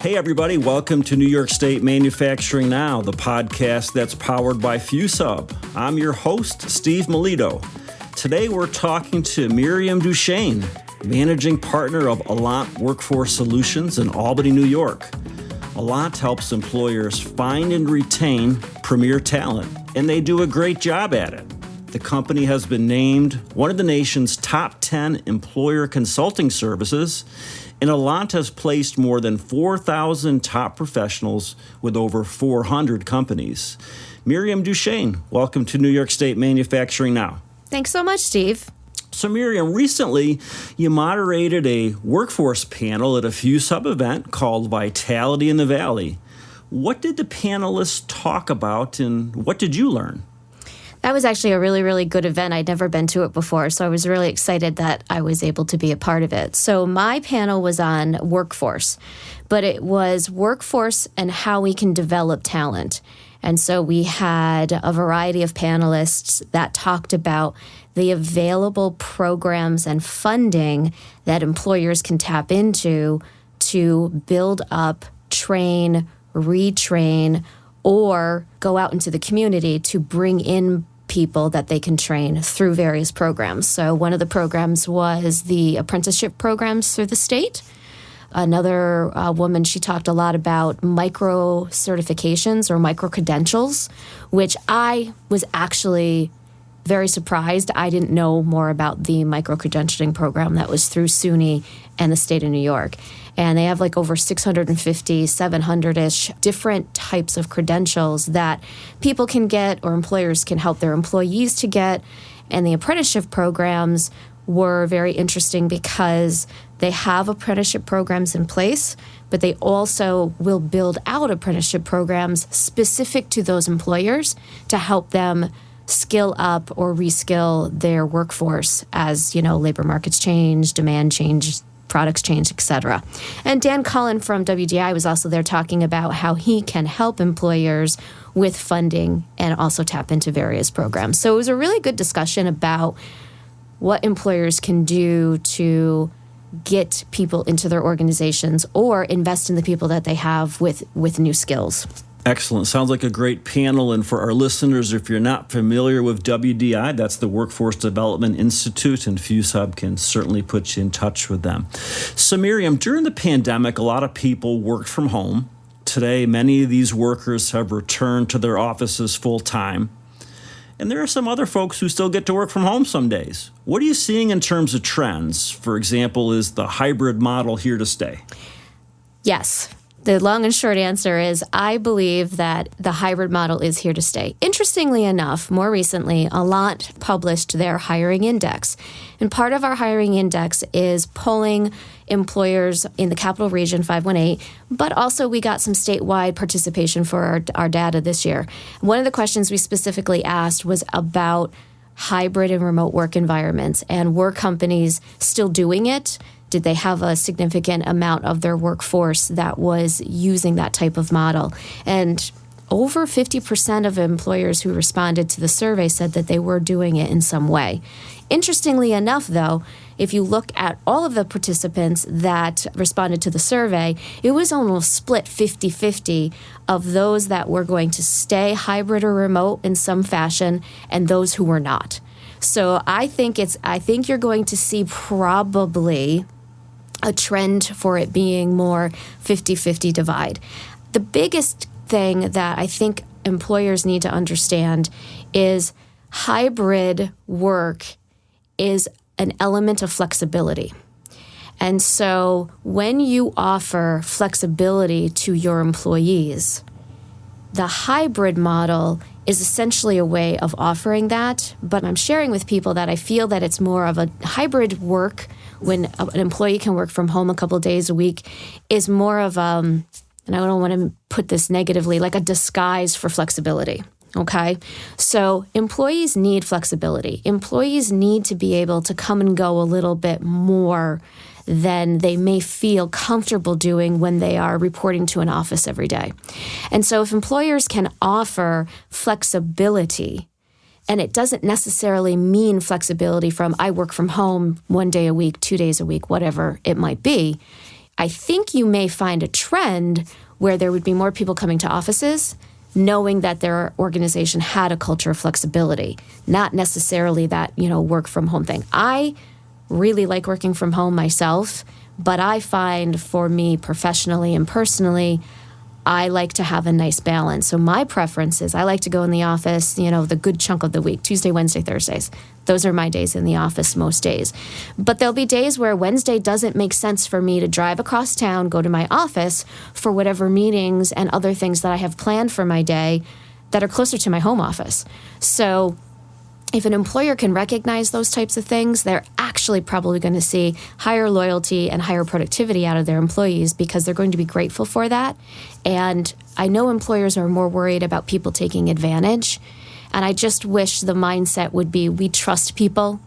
Hey everybody, welcome to New York State Manufacturing Now, the podcast that's powered by FuzeHub. I'm your host, Steve Melito. Today we're talking to Miriam Dushane, managing partner of Alaant Workforce Solutions in Albany, New York. Alaant helps employers find and retain premier talent, and they do a great job at it. The company has been named one of the nation's top 10 employer consulting services, and Alaant has placed more than 4,000 top professionals with over 400 companies. Miriam Dushane, welcome to New York State Manufacturing Now. Thanks so much, Steve. So Miriam, recently you moderated a workforce panel at a FuzeHub event called Vitality in the Valley. What did the panelists talk about and what did you learn? That was actually a really, really good event. I'd never been to it before, so I was really excited that I was able to be a part of it. So my panel was on workforce, but it was workforce and how we can develop talent. And so we had a variety of panelists that talked about the available programs and funding that employers can tap into to build up, train, retrain, or go out into the community to bring in people that they can train through various programs. So one of the programs was the apprenticeship programs through the state. Another woman, she talked a lot about micro certifications or micro credentials, which I was actually very surprised. I didn't know more about the micro credentialing program that was through SUNY and the state of New York. And they have like over 650, 700-ish different types of credentials that people can get or employers can help their employees to get. And the apprenticeship programs were very interesting because they have apprenticeship programs in place, but they also will build out apprenticeship programs specific to those employers to help them skill up or reskill their workforce as, labor markets change, demand change, products change, etc. And Dan Cullen from WDI was also there talking about how he can help employers with funding and also tap into various programs. So it was a really good discussion about what employers can do to get people into their organizations or invest in the people that they have with new skills. Excellent. Sounds like a great panel. And for our listeners, if you're not familiar with WDI, that's the Workforce Development Institute, and FuzeHub can certainly put you in touch with them. So Miriam, during the pandemic, a lot of people worked from home. Today, many of these workers have returned to their offices full time. And there are some other folks who still get to work from home some days. What are you seeing in terms of trends? For example, is the hybrid model here to stay? Yes. The long and short answer is I believe that the hybrid model is here to stay. Interestingly enough, more recently, Alaant published their hiring index. And part of our hiring index is polling employers in the capital region, 518, but also we got some statewide participation for our data this year. One of the questions we specifically asked was about hybrid and remote work environments, and were companies still doing it? Did they have a significant amount of their workforce that was using that type of model? And over 50% of employers who responded to the survey said that they were doing it in some way. Interestingly enough, though, if you look at all of the participants that responded to the survey, it was almost split 50-50 of those that were going to stay hybrid or remote in some fashion and those who were not. So I think you're going to see probably a trend for it being more 50-50 divide. The biggest thing that I think employers need to understand is hybrid work is an element of flexibility. And so when you offer flexibility to your employees, the hybrid model is essentially a way of offering that, but I'm sharing with people that I feel that it's more of a hybrid work when an employee can work from home a couple of days a week is more of, and I don't want to put this negatively, like a disguise for flexibility. Okay? So employees need flexibility. Employees need to be able to come and go a little bit more than they may feel comfortable doing when they are reporting to an office every day. And so if employers can offer flexibility, and it doesn't necessarily mean flexibility from I work from home 1 day a week, 2 days a week, whatever it might be, I think you may find a trend where there would be more people coming to offices knowing that their organization had a culture of flexibility, not necessarily that, work from home thing. I really like working from home myself, but I find for me professionally and personally, I like to have a nice balance. So my preference is I like to go in the office, the good chunk of the week, Tuesday, Wednesday, Thursdays. Those are my days in the office most days. But there'll be days where Wednesday doesn't make sense for me to drive across town, go to my office for whatever meetings and other things that I have planned for my day that are closer to my home office. So if an employer can recognize those types of things, they're actually probably going to see higher loyalty and higher productivity out of their employees because they're going to be grateful for that. And I know employers are more worried about people taking advantage. And I just wish the mindset would be we trust people.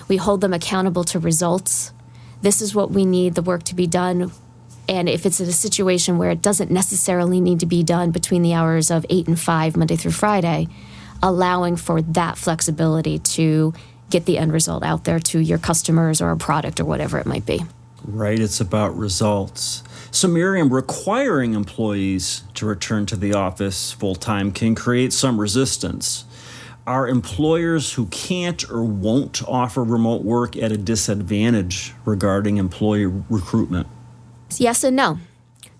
We hold them accountable to results. This is what we need the work to be done. And if it's in a situation where it doesn't necessarily need to be done between the hours of 8 and 5, Monday through Friday, allowing for that flexibility to get the end result out there to your customers or a product or whatever it might be. Right, it's about results. So Miriam, requiring employees to return to the office full-time can create some resistance. Are employers who can't or won't offer remote work at a disadvantage regarding employee recruitment? Yes and no.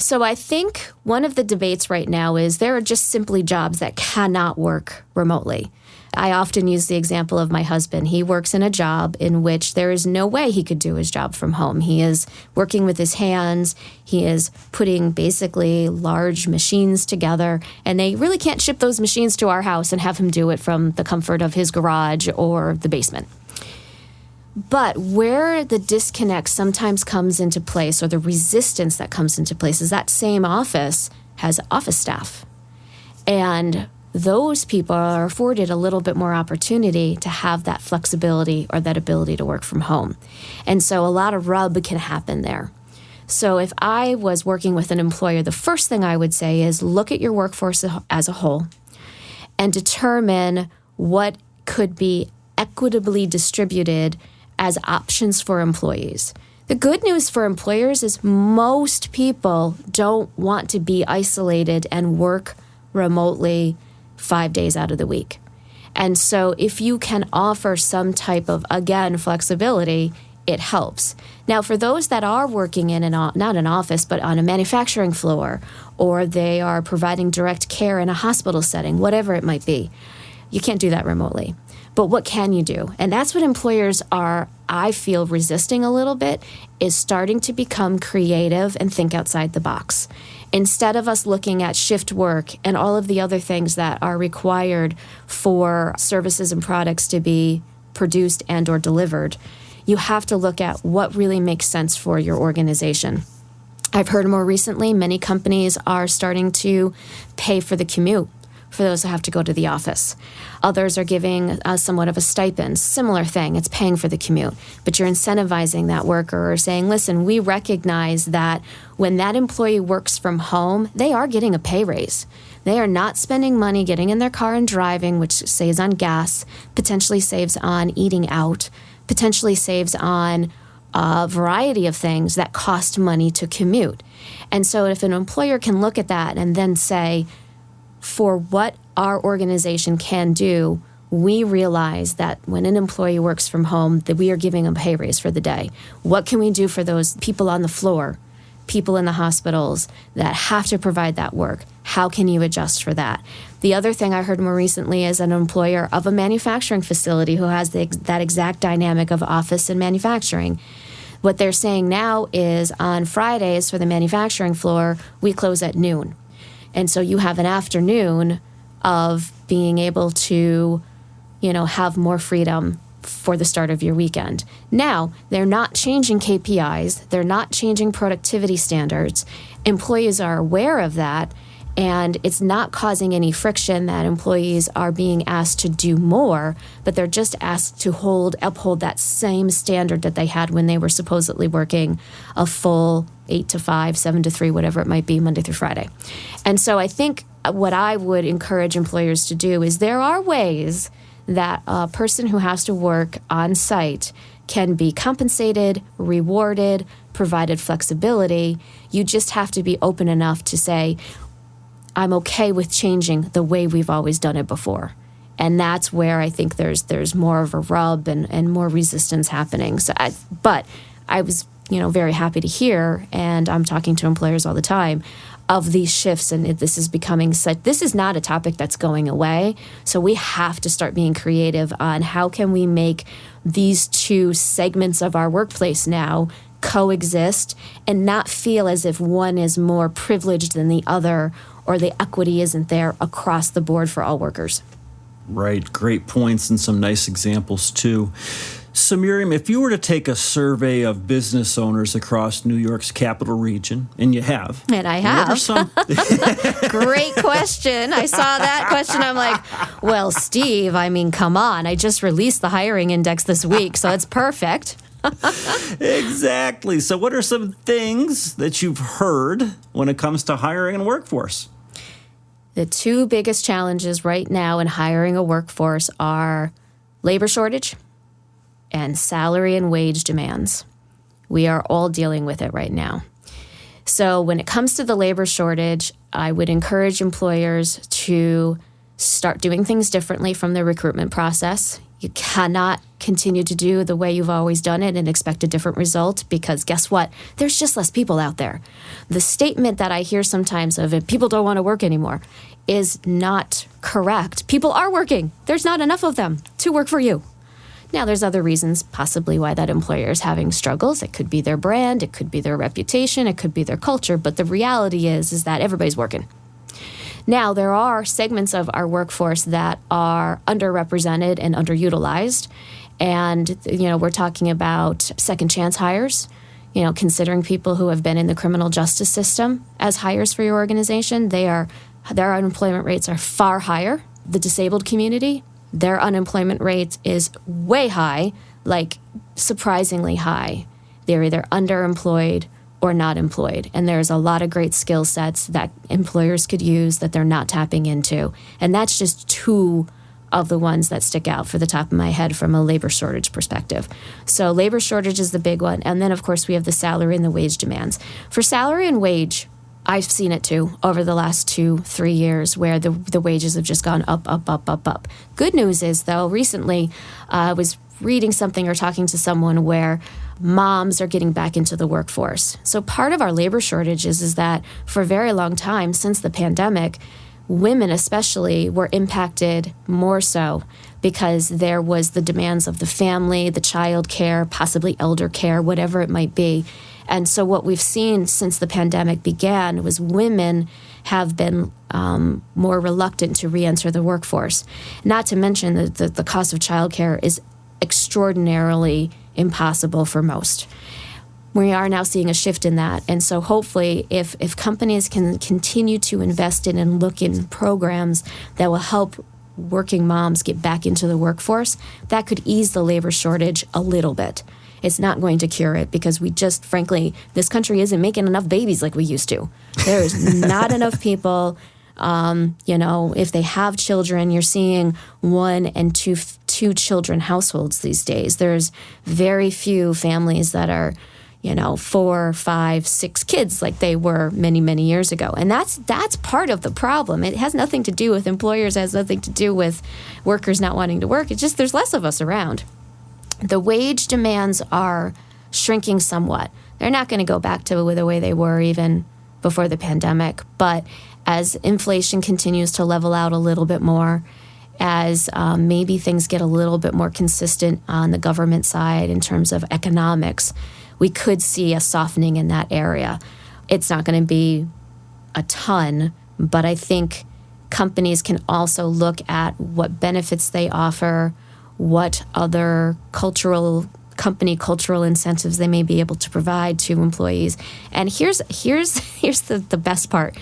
So I think one of the debates right now is there are just simply jobs that cannot work remotely. I often use the example of my husband. He works in a job in which there is no way he could do his job from home. He is working with his hands. He is putting basically large machines together, and they really can't ship those machines to our house and have him do it from the comfort of his garage or the basement. But where the disconnect sometimes comes into place, or the resistance that comes into place, is that same office has office staff. And those people are afforded a little bit more opportunity to have that flexibility or that ability to work from home. And so a lot of rub can happen there. So if I was working with an employer, the first thing I would say is look at your workforce as a whole and determine what could be equitably distributed as options for employees. The good news for employers is most people don't want to be isolated and work remotely 5 days out of the week. And so if you can offer some type of, again, flexibility, it helps. Now, for those that are working in not an office, but on a manufacturing floor, or they are providing direct care in a hospital setting, whatever it might be, you can't do that remotely. But what can you do? And that's what employers are, I feel, resisting a little bit, is starting to become creative and think outside the box. Instead of us looking at shift work and all of the other things that are required for services and products to be produced and or delivered, you have to look at what really makes sense for your organization. I've heard more recently, many companies are starting to pay for the commute for those who have to go to the office. Others are giving somewhat of a stipend. Similar thing, it's paying for the commute. But you're incentivizing that worker or saying, listen, we recognize that when that employee works from home, they are getting a pay raise. They are not spending money getting in their car and driving, which saves on gas, potentially saves on eating out, potentially saves on a variety of things that cost money to commute. And so if an employer can look at that and then say, for what our organization can do, we realize that when an employee works from home, that we are giving them a pay raise for the day. What can we do for those people on the floor, people in the hospitals that have to provide that work? How can you adjust for that? The other thing I heard more recently is an employer of a manufacturing facility who has that exact dynamic of office and manufacturing. What they're saying now is on Fridays for the manufacturing floor, we close at noon. And so you have an afternoon of being able to, have more freedom for the start of your weekend. Now, they're not changing KPIs. They're not changing productivity standards. Employees are aware of that, and it's not causing any friction that employees are being asked to do more, but they're just asked to uphold that same standard that they had when they were supposedly working a full 8 to 5, 7 to 3, whatever it might be, Monday through Friday. And so I think what I would encourage employers to do is there are ways that a person who has to work on site can be compensated, rewarded, provided flexibility. You just have to be open enough to say, I'm okay with changing the way we've always done it before. And that's where I think there's more of a rub and more resistance happening. But I was, very happy to hear, and I'm talking to employers all the time, of these shifts, and this is becoming such. This is not a topic that's going away. So we have to start being creative on how can we make these two segments of our workplace now coexist and not feel as if one is more privileged than the other, or the equity isn't there across the board for all workers. Right. Great points and some nice examples, too. So, Miriam, if you were to take a survey of business owners across New York's capital region, and you have. And I have. Great question. I saw that question. I'm like, well, Steve, come on. I just released the hiring index this week, so it's perfect. Exactly. So what are some things that you've heard when it comes to hiring a workforce? The two biggest challenges right now in hiring a workforce are labor shortage and salary and wage demands. We are all dealing with it right now. So when it comes to the labor shortage, I would encourage employers to start doing things differently from the recruitment process. You cannot continue to do the way you've always done it and expect a different result, because guess what? There's just less people out there. The statement that I hear sometimes of people don't want to work anymore is not correct. People are working. There's not enough of them to work for you. Now, there's other reasons possibly why that employer is having struggles. It could be their brand, it could be their reputation, it could be their culture, but the reality is that everybody's working. Now, there are segments of our workforce that are underrepresented and underutilized. And, we're talking about second chance hires, considering people who have been in the criminal justice system as hires for your organization. Their unemployment rates are far higher. The disabled community, their unemployment rate is way high, like surprisingly high. They're either underemployed or not employed. And there's a lot of great skill sets that employers could use that they're not tapping into. And that's just two of the ones that stick out for the top of my head from a labor shortage perspective. So labor shortage is the big one. And then, of course, we have the salary and the wage demands. For salary and wage, I've seen it too over the last 2-3 years where the wages have just gone up, up, up, up, up. Good news is, though, recently I was reading something or talking to someone where moms are getting back into the workforce. So part of our labor shortage is that for a very long time since the pandemic, women especially were impacted more so because there was the demands of the family, the child care, possibly elder care, whatever it might be. And so what we've seen since the pandemic began was women have been more reluctant to re-enter the workforce. Not to mention that the cost of childcare is extraordinarily impossible for most. We are now seeing a shift in that. And so hopefully if companies can continue to invest in and look in programs that will help working moms get back into the workforce, that could ease the labor shortage a little bit. It's not going to cure it because we just, frankly, this country isn't making enough babies like we used to. There is not enough people. If they have children, you're seeing 1 and 2 children households these days. There's very few families that are, 4, 5, 6 kids like they were many, many years ago. And that's part of the problem. It has nothing to do with employers, it has nothing to do with workers not wanting to work. It's just there's less of us around. The wage demands are shrinking somewhat. They're not going to go back to the way they were even before the pandemic. But as inflation continues to level out a little bit more, as maybe things get a little bit more consistent on the government side in terms of economics, we could see a softening in that area. It's not going to be a ton, but I think companies can also look at what benefits they offer, what other company cultural incentives they may be able to provide to employees. And here's the best part.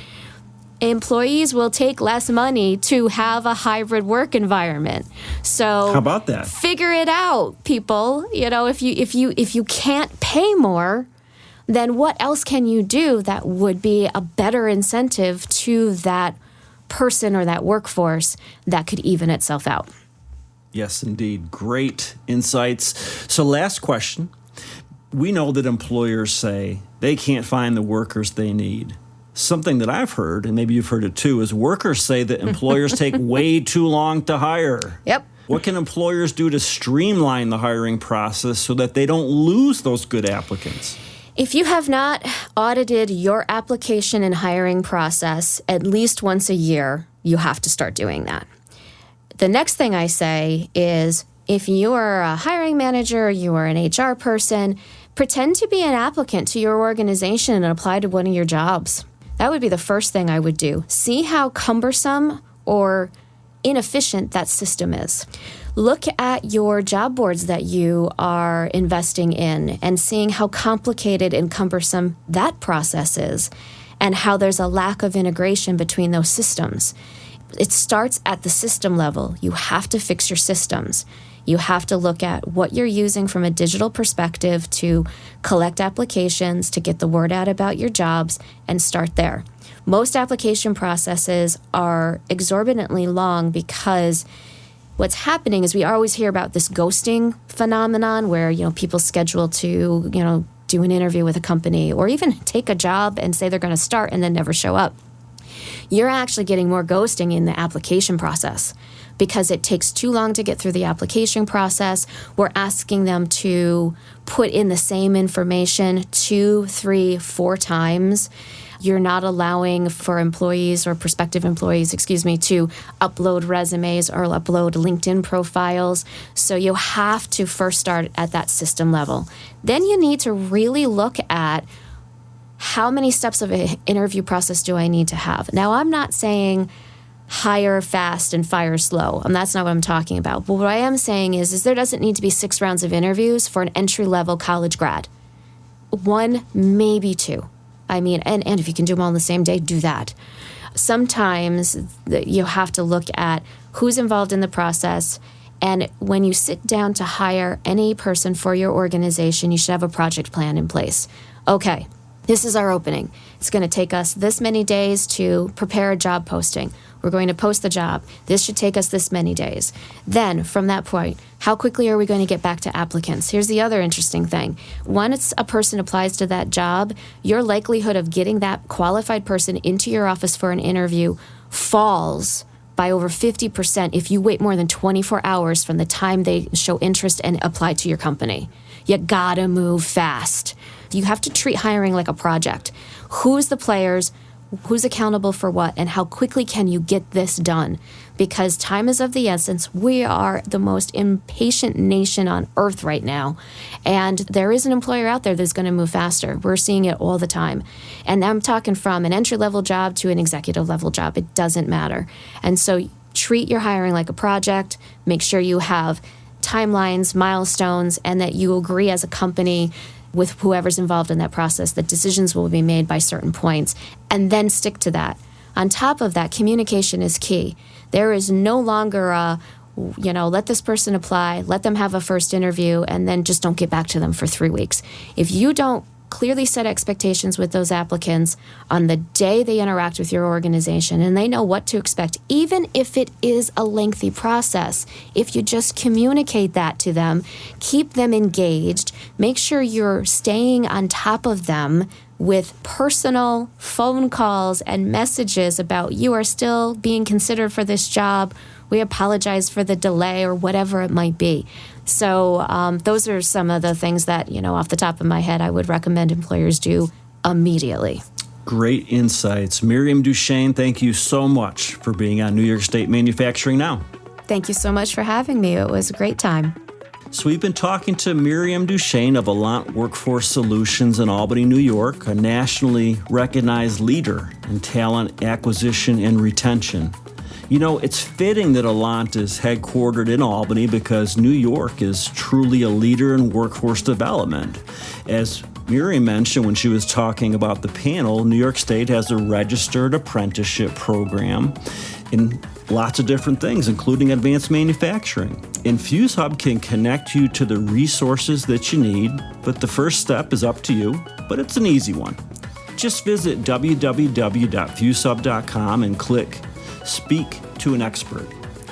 Employees will take less money to have a hybrid work environment. So how about that? Figure it out, people. If you can't pay more, then what else can you do that would be a better incentive to that person or that workforce that could even itself out? Yes, indeed. Great insights. So last question. We know that employers say they can't find the workers they need. Something that I've heard, and maybe you've heard it too, is workers say that employers take way too long to hire. Yep. What can employers do to streamline the hiring process so that they don't lose those good applicants? If you have not audited your application and hiring process at least once a year, you have to start doing that. The next thing I say is, if you are a hiring manager, you are an HR person, pretend to be an applicant to your organization and apply to one of your jobs. That would be the first thing I would do. See how cumbersome or inefficient that system is. Look at your job boards that you are investing in and seeing how complicated and cumbersome that process is and how there's a lack of integration between those systems. It starts at the system level. You have to fix your systems. You have to look at what you're using from a digital perspective to collect applications, to get the word out about your jobs, and start there. Most application processes are exorbitantly long because what's happening is we always hear about this ghosting phenomenon where, people schedule to, do an interview with a company or even take a job and say they're going to start and then never show up. You're actually getting more ghosting in the application process because it takes too long to get through the application process. We're asking them to put in the same information 2, 3, 4 times. You're not allowing for employees or prospective employees, to upload resumes or upload LinkedIn profiles. So you have to first start at that system level. Then you need to really look at how many steps of an interview process do I need to have? Now, I'm not saying hire fast and fire slow, and that's not what I'm talking about. But what I am saying is there doesn't need to be 6 rounds of interviews for an entry-level college grad. 1, maybe 2. And if you can do them all on the same day, do that. Sometimes you have to look at who's involved in the process, and when you sit down to hire any person for your organization, you should have a project plan in place. Okay, this is our opening. It's going to take us this many days to prepare a job posting. We're going to post the job. This should take us this many days. Then, from that point, how quickly are we going to get back to applicants? Here's the other interesting thing. Once a person applies to that job, your likelihood of getting that qualified person into your office for an interview falls by over 50% if you wait more than 24 hours from the time they show interest and apply to your company. You gotta move fast. You have to treat hiring like a project. Who's the players? Who's accountable for what? And how quickly can you get this done? Because time is of the essence. We are the most impatient nation on earth right now. And there is an employer out there that's going to move faster. We're seeing it all the time. And I'm talking from an entry-level job to an executive-level job. It doesn't matter. And so treat your hiring like a project. Make sure you have timelines, milestones, and that you agree as a company with whoever's involved in that process that decisions will be made by certain points, and then stick to that. On top of that, communication is key. There is no longer let this person apply, let them have a first interview, and then just don't get back to them for 3 weeks. If you don't clearly set expectations with those applicants on the day they interact with your organization and they know what to expect, even if it is a lengthy process. If you just communicate that to them, keep them engaged, make sure you're staying on top of them with personal phone calls and messages about you are still being considered for this job, we apologize for the delay, or whatever it might be. So those are some of the things that, off the top of my head, I would recommend employers do immediately. Great insights. Miriam Dushane, thank you so much for being on New York State Manufacturing Now. Thank you so much for having me. It was a great time. So we've been talking to Miriam Dushane of Alaant Workforce Solutions in Albany, New York, a nationally recognized leader in talent acquisition and retention. It's fitting that Alaant is headquartered in Albany because New York is truly a leader in workforce development. As Miriam mentioned when she was talking about the panel, New York State has a registered apprenticeship program in lots of different things, including advanced manufacturing. And FuzeHub can connect you to the resources that you need, but the first step is up to you, but it's an easy one. Just visit www.fuzehub.com and click Speak to an Expert.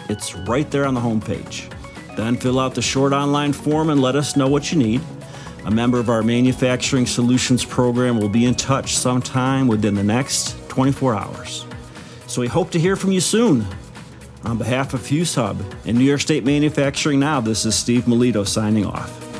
It's right there on the homepage. Then fill out the short online form and let us know what you need. A member of our Manufacturing Solutions program will be in touch sometime within the next 24 hours. So we hope to hear from you soon. On behalf of FuzeHub and New York State Manufacturing Now, this is Steve Melito signing off.